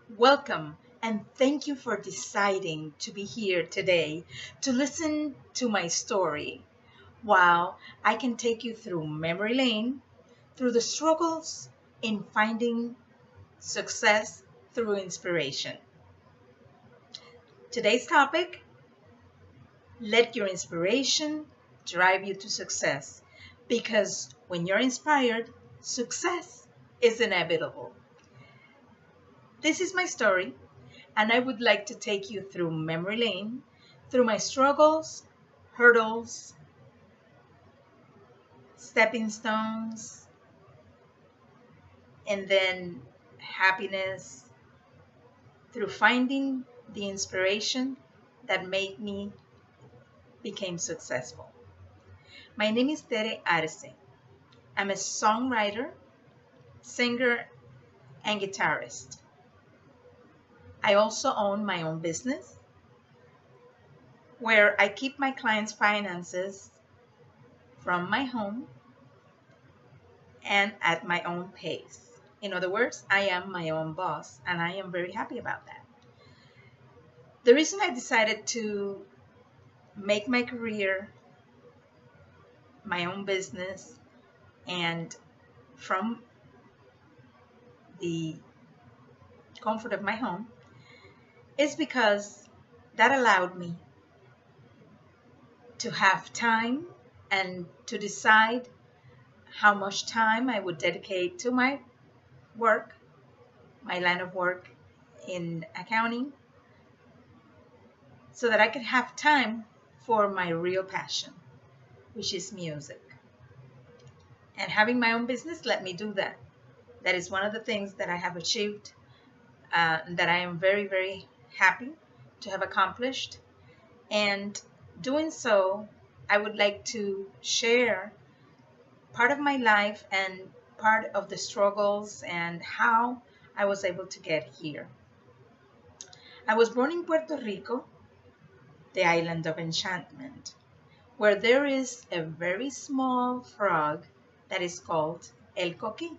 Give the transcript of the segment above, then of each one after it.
Welcome and thank you for deciding to be here today to listen to my story. While I can take you through memory lane, through the struggles in finding success through inspiration. Today's topic: let your inspiration drive you to success. Because when you're inspired, success is inevitable. This is my story, and I would like to take you through memory lane, through my struggles, hurdles, stepping stones, and then happiness, through finding the inspiration that made me become successful. My name is Tere Arce. I'm a songwriter, singer, and guitarist. I also own my own business where I keep my clients' finances from my home and at my own pace. In other words, I am my own boss, and I am very happy about that. The reason I decided to make my career my own business and from the comfort of my home is because that allowed me to have time and to decide how much time I would dedicate to my work, my line of work in accounting, so that I could have time for my real passion, which is music. And having my own business let me do that. That is one of the things that I have achieved, that I am very, very happy to have accomplished. And doing so, I would like to share part of my life and part of the struggles and how I was able to get here. I was born in Puerto Rico, the island of enchantment, where there is a very small frog that is called El Coqui.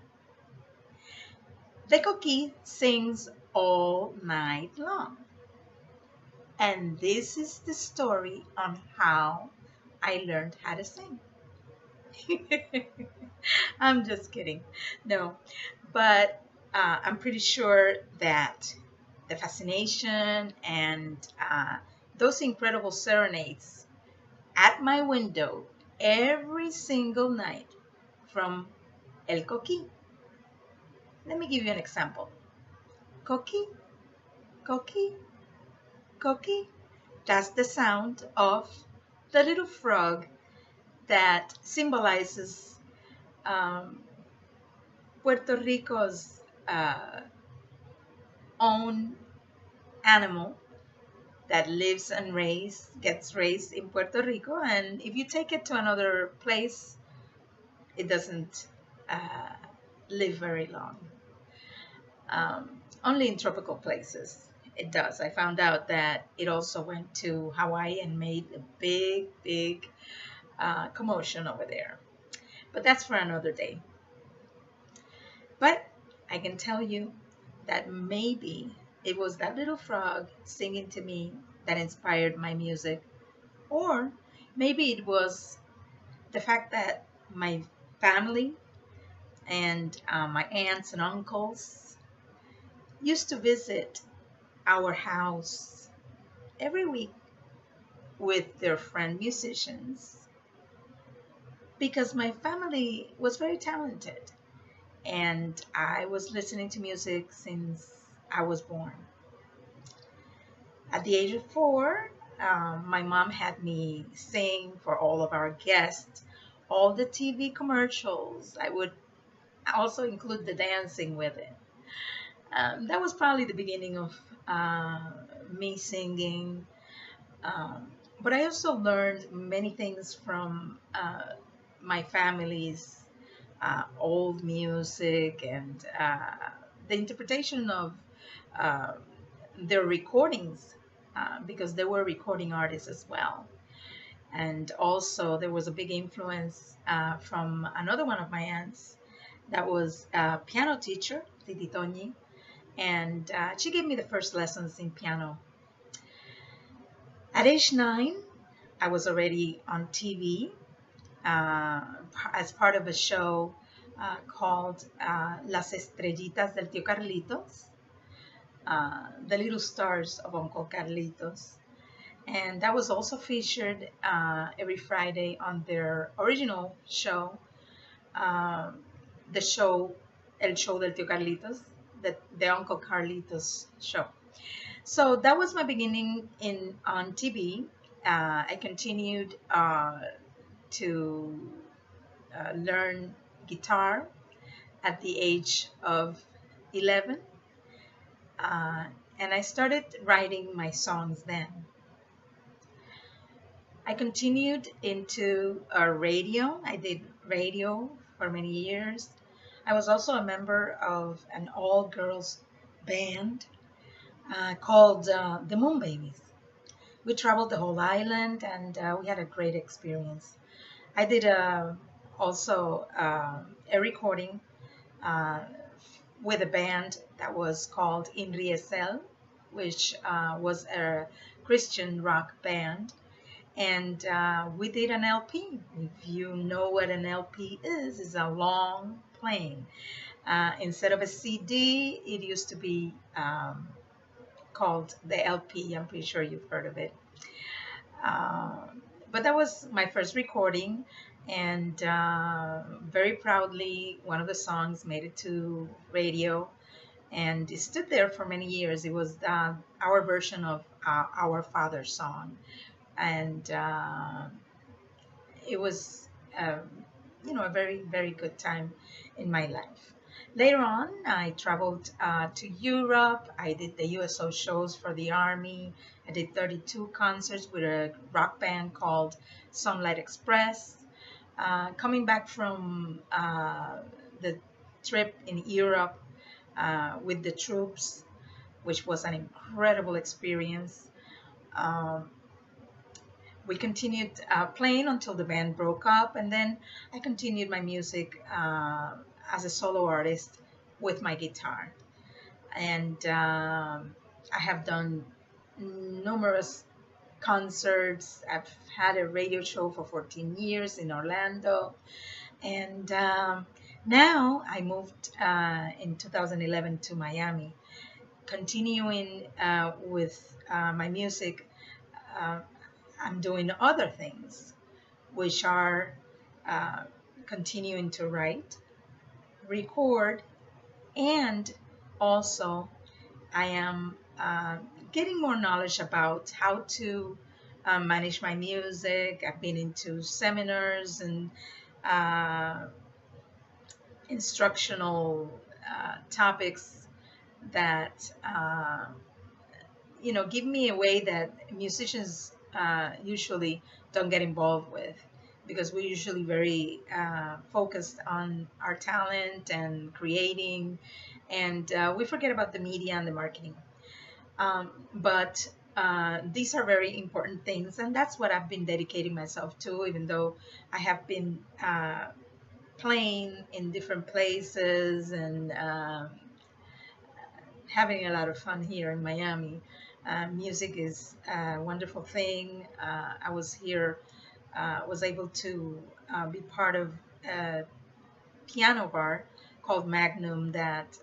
The coqui sings all night long. And this is the story on how I learned how to sing. I'm just kidding. No, but I'm pretty sure that the fascination and those incredible serenades at my window every single night from El Coqui. Let me give you an example. Coqui, coqui, coqui. That's the sound of the little frog that symbolizes Puerto Rico's own animal that lives and gets raised in Puerto Rico. And if you take it to another place, it doesn't uh, live very long. Only in tropical places it does. I found out that it also went to Hawaii and made a big, big commotion over there. But that's for another day. But I can tell you that maybe it was that little frog singing to me that inspired my music, or maybe it was the fact that my family and my aunts and uncles used to visit our house every week with their friend musicians, because my family was very talented and I was listening to music since I was born. At the age of 4, my mom had me sing for all of our guests, all the TV commercials. I would also include the dancing with it. That was probably the beginning of me singing. But I also learned many things from my family's old music and the interpretation of uh, their recordings, because they were recording artists as well. And also there was a big influence from another one of my aunts that was a piano teacher, Titi Toñi, and she gave me the first lessons in piano. At age 9, I was already on TV uh, as part of a show called Las Estrellitas del Tío Carlitos, the little stars of Uncle Carlitos. And that was also featured every Friday on their original show, uh, the show El Show del Tío Carlitos, the Uncle Carlitos show. So that was my beginning in on TV. I continued to learn guitar at the age of 11, uh, and I started writing my songs then. I continued into radio. I did radio for many years. I was also a member of an all-girls band called the Moon Babies. We traveled the whole island, and we had a great experience. I did also a recording uh, with a band that was called In Riesel, which was a Christian rock band. And we did an LP. If you know what an LP is, it's a long plane. Instead of a CD, it used to be called the LP. I'm pretty sure you've heard of it. Uh, but that was my first recording, and very proudly, one of the songs made it to radio, and it stood there for many years. It was our version of Our Father song, and it was, a very, very good time in my life. Later on, I traveled to Europe. I did the USO shows for the Army. I did 32 concerts with a rock band called Sunlight Express. Coming back from the trip in Europe with the troops, which was an incredible experience. Um, we continued playing until the band broke up, and then I continued my music as a solo artist with my guitar. And I have done numerous concerts. I've had a radio show for 14 years in Orlando, and now I moved in 2011 to Miami, continuing with my music. uh, I'm doing other things, which are uh, continuing to write, record, and also I am getting more knowledge about how to manage my music. I've been into seminars and uh, instructional topics that give me a way that musicians usually don't get involved with, because we're usually very focused on our talent and creating, and we forget about the media and the marketing. But these are very important things, and that's what I've been dedicating myself to, even though I have been playing in different places and having a lot of fun here in Miami. Music is a wonderful thing. I was here, was able to be part of a piano bar called Magnum that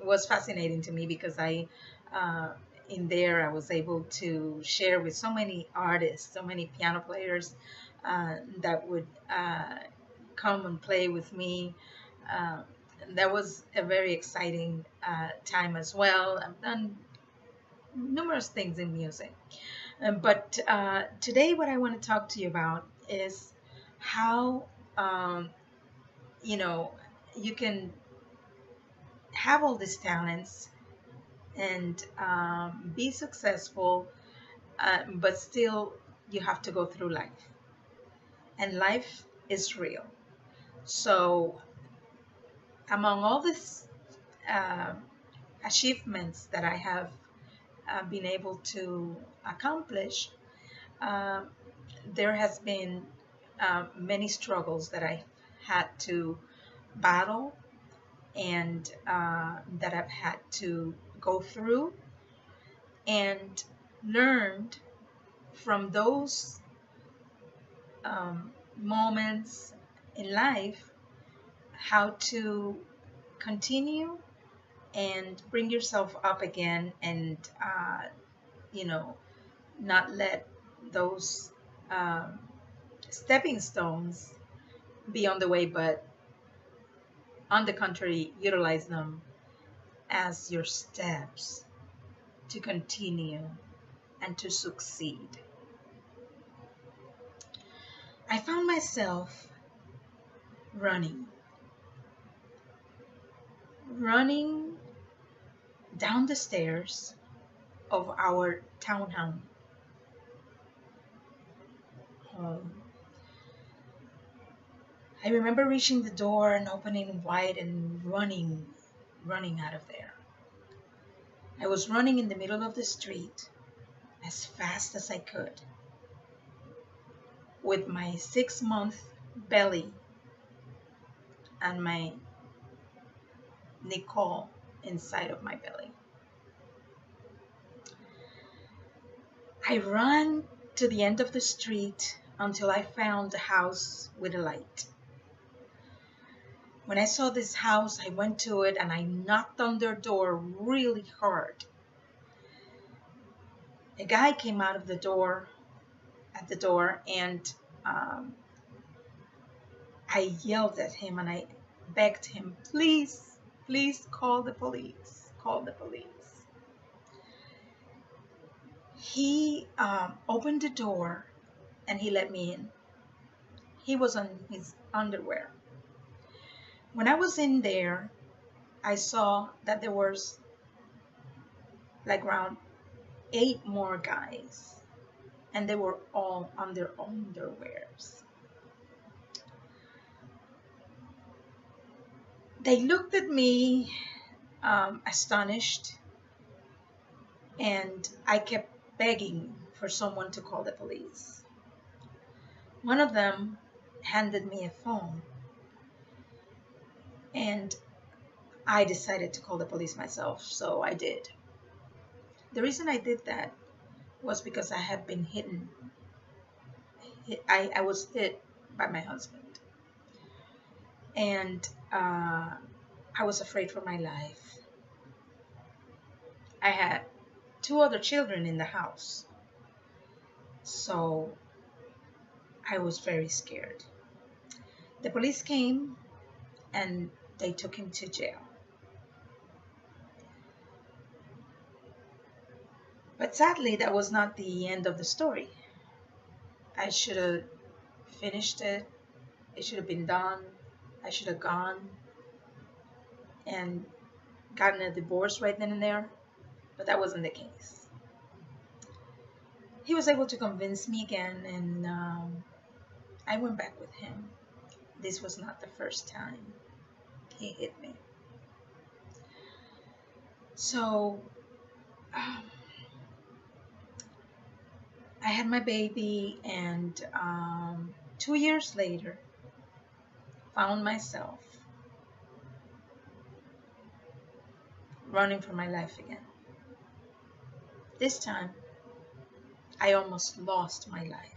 was fascinating to me, because uh, in there, I was able to share with so many artists, so many piano players that would come and play with me. Uh, that was a very exciting time as well. I've done numerous things in music. But today, what I want to talk to you about is how, um, you know, you can have all these talents and be successful, but still you have to go through life. And life is real. So, among all these uh, achievements that I have been able to accomplish, uh, there has been many struggles that I had to battle and that I've had to go through, and learned from those moments in life how to continue and bring yourself up again, and you know not let those um, stepping stones be on the way, but on the contrary, utilize them as your steps to continue and to succeed. I found myself running, running down the stairs of our townhome home. I remember reaching the door and opening wide and running out of there. I was running in the middle of the street as fast as I could, with my 6-month belly and my Nicole inside of my belly. I ran to the end of the street until I found a house with a light. When I saw this house, I went to it and I knocked on their door really hard. A guy came out of the door, and I yelled at him and I begged him, please, please call the police, call the police. He opened the door and he let me in. He was on his underwear. When I was in there, I saw that there was like around 8 more guys, and they were all on their underwears. They looked at me astonished, and I kept begging for someone to call the police. One of them handed me a phone, and I decided to call the police myself, so I did. The reason I did that was because I had been hidden. I was hit by my husband, and I was afraid for my life. I had 2 other children in the house, so I was very scared. The police came and they took him to jail. But sadly, that was not the end of the story. I should have finished it. It should have been done. I should have gone and gotten a divorce right then and there, but that wasn't the case. He was able to convince me again, and I went back with him. This was not the first time he hit me. So I had my baby, and 2 years later, found myself running for my life again. This time, I almost lost my life.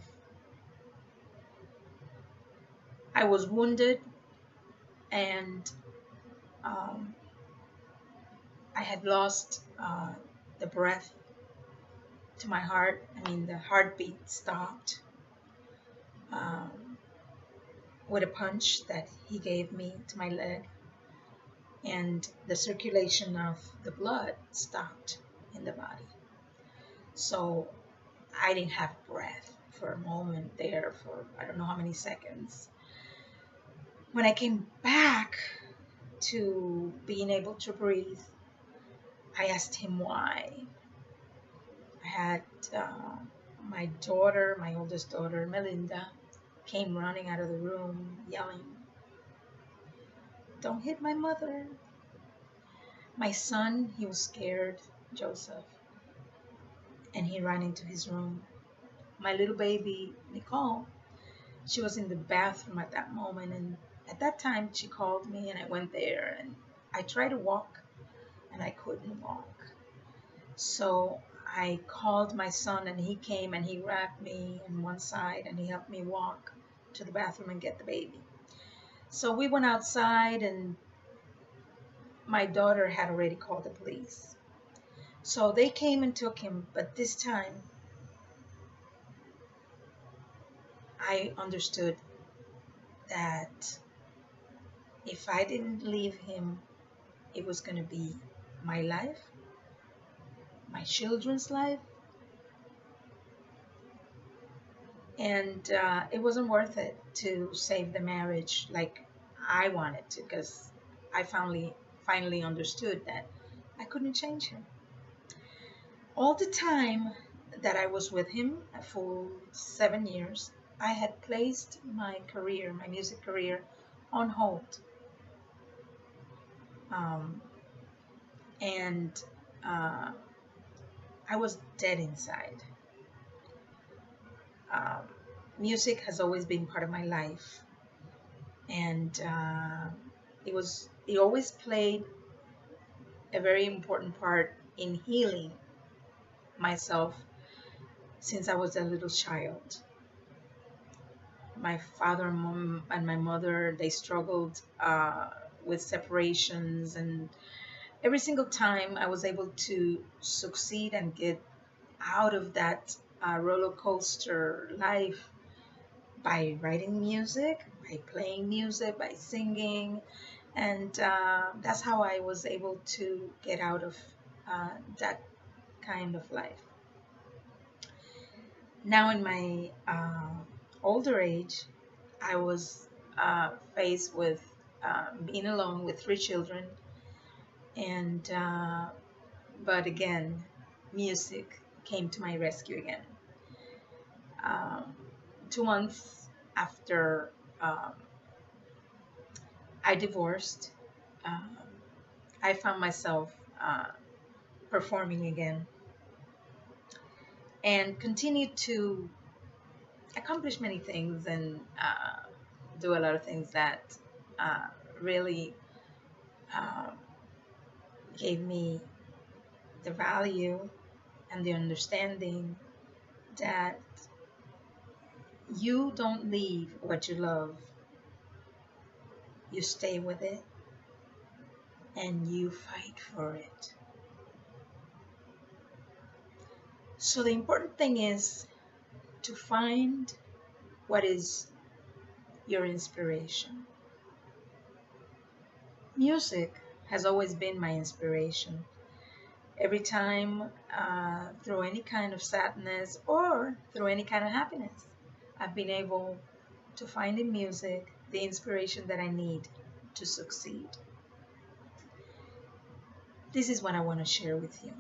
I was wounded, and I had lost the breath to my heart. I mean, the heartbeat stopped with a punch that he gave me to my leg, and the circulation of the blood stopped in the body. So I didn't have breath for a moment there, for I don't know how many seconds. When I came back to being able to breathe, I asked him why. I had my daughter, my oldest daughter, Melinda, came running out of the room yelling, "Don't hit my mother." My son, he was scared, Joseph, and he ran into his room. My little baby, Nicole, she was in the bathroom at that moment, and at that time she called me, and I went there, and I tried to walk and I couldn't walk. So I called my son and he came and he wrapped me on one side and he helped me walk to the bathroom and get the baby. So we went outside and my daughter had already called the police. So they came and took him, but this time I understood that if I didn't leave him, it was going to be my life, my children's life, and it wasn't worth it to save the marriage like I wanted to, because I finally understood that I couldn't change him. All the time that I was with him, a full 7 years, I had placed my career, my music career, on hold. Um, and I was dead inside. Um, Music has always been part of my life, and it always played a very important part in healing myself since I was a little child. My father and mom and my mother, they struggled with separations, and every single time I was able to succeed and get out of that roller coaster life by writing music, by playing music, by singing, and that's how I was able to get out of that kind of life. Now, in my older age, I was faced with being alone with 3 children, and but again, music came to my rescue again. Um, 2 months after I divorced, um, I found myself performing again and continued to accomplish many things and do a lot of things that uh, really um, gave me the value and the understanding that you don't leave what you love, you stay with it and you fight for it. So the important thing is to find what is your inspiration. Music has always been my inspiration. Every time, through any kind of sadness or through any kind of happiness, I've been able to find in music the inspiration that I need to succeed. This is what I want to share with you.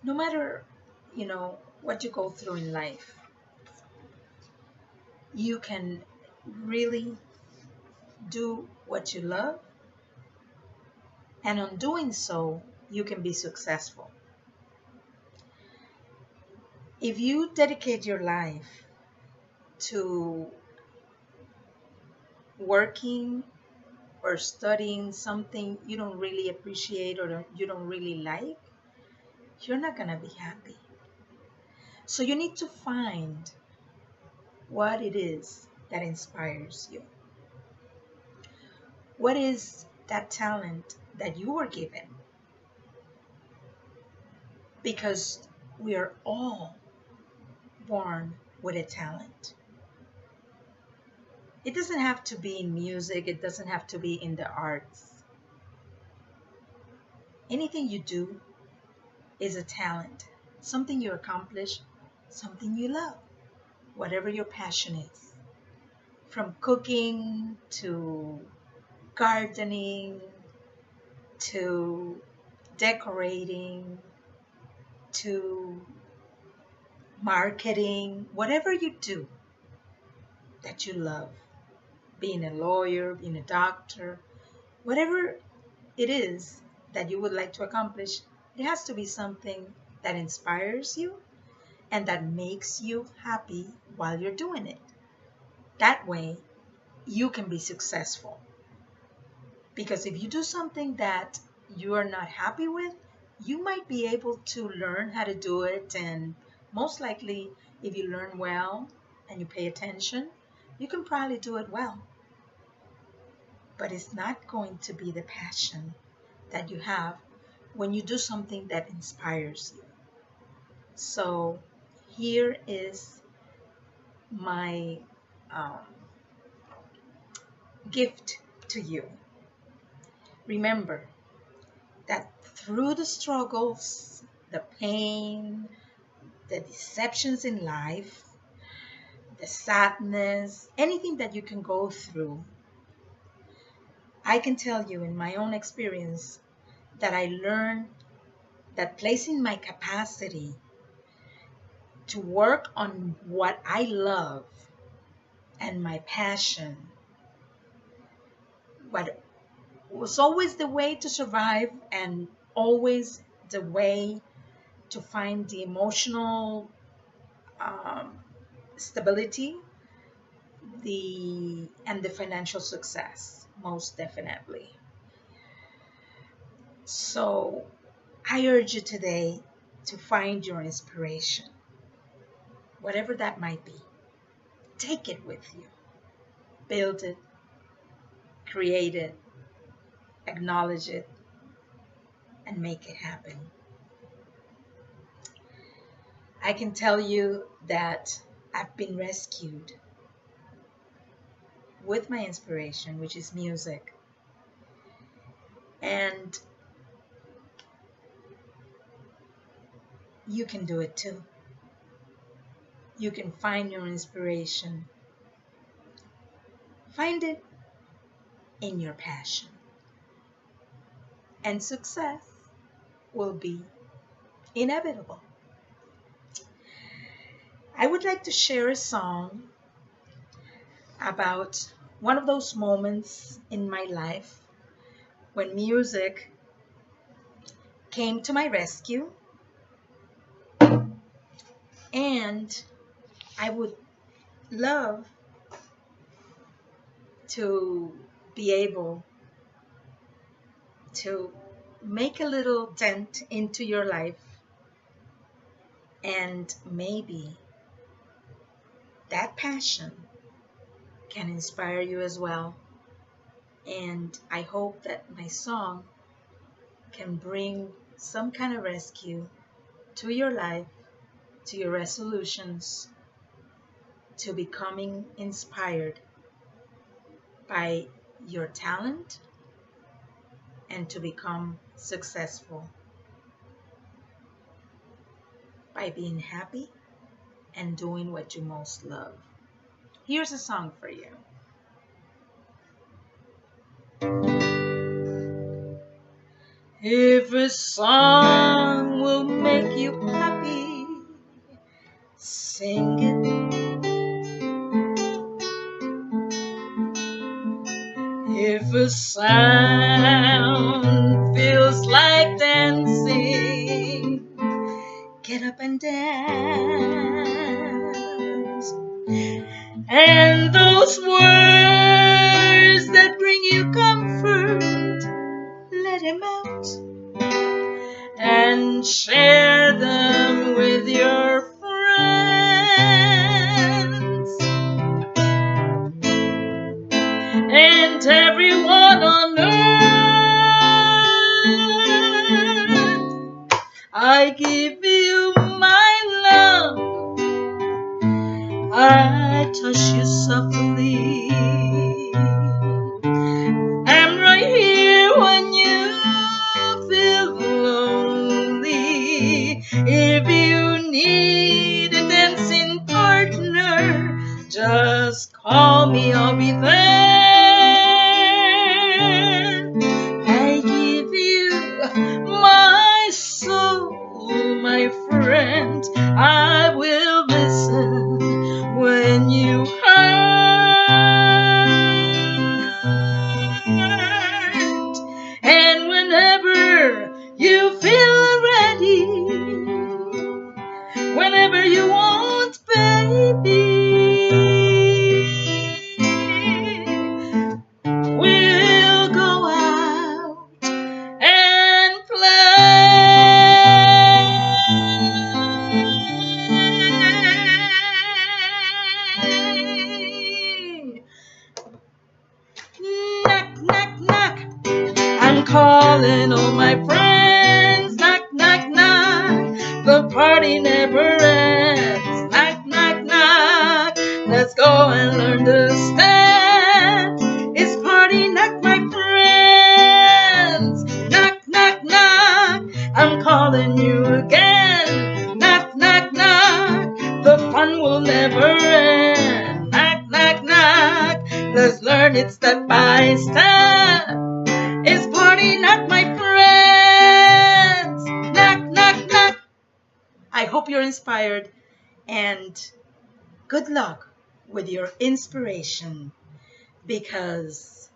No matter, what you go through in life, you can really do what you love, and on doing so, you can be successful. If you dedicate your life to working or studying something you don't really appreciate or you don't really like, you're not going to be happy. So you need to find what it is that inspires you. What is that talent that you were given? Because we are all born with a talent. It doesn't have to be in music, it doesn't have to be in the arts. Anything you do is a talent, something you accomplish, something you love, whatever your passion is. From cooking to gardening to decorating to marketing, whatever you do that you love, being a lawyer, being a doctor, whatever it is that you would like to accomplish, it has to be something that inspires you and that makes you happy while you're doing it. That way, you can be successful. Because if you do something that you are not happy with, you might be able to learn how to do it. And most likely, if you learn well and you pay attention, you can probably do it well. But it's not going to be the passion that you have when you do something that inspires you. So here is my um, gift to you. Remember that through the struggles, the pain, the deceptions in life, the sadness, anything that you can go through, I can tell you in my own experience that I learned that placing my capacity to work on what I love and my passion, what was always the way to survive and always the way to find the emotional stability, and the financial success, most definitely. So I urge you today to find your inspiration, whatever that might be. Take it with you, build it, create it, acknowledge it, and make it happen. I can tell you that I've been rescued with my inspiration, which is music. And you can do it too. You can find your inspiration. Find it in your passion. And success will be inevitable. I would like to share a song about one of those moments in my life when music came to my rescue, and I would love to be able to make a little dent into your life, and maybe that passion can inspire you as well. And I hope that my song can bring some kind of rescue to your life, to your resolutions, to becoming inspired by your talent and to become successful by being happy and doing what you most love. Here's a song for you. If a song will make you happy, sing it. If a sound feels like dancing, get up and dance. And those words that bring you comfort, let them out and share them with your friends. And everyone on earth, I give you my love. I touch you softly. I'm right here when you feel lonely. If you need a dancing partner, just call me, I'll be there. I give you my soul, my calling all my friends. Knock, knock, knock. The party never ends. Knock, knock, knock. Let's go and learn to stand. It's party knock, my friends. Knock, knock, knock. I'm calling you again. Knock, knock, knock. The fun will never end. Knock, knock, knock. Let's learn it step by step. It's party knock, my friends. Knock, knock, knock. I hope you're inspired, and good luck with your inspiration, because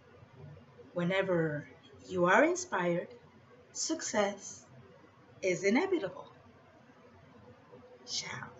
whenever you are inspired, success is inevitable. Ciao.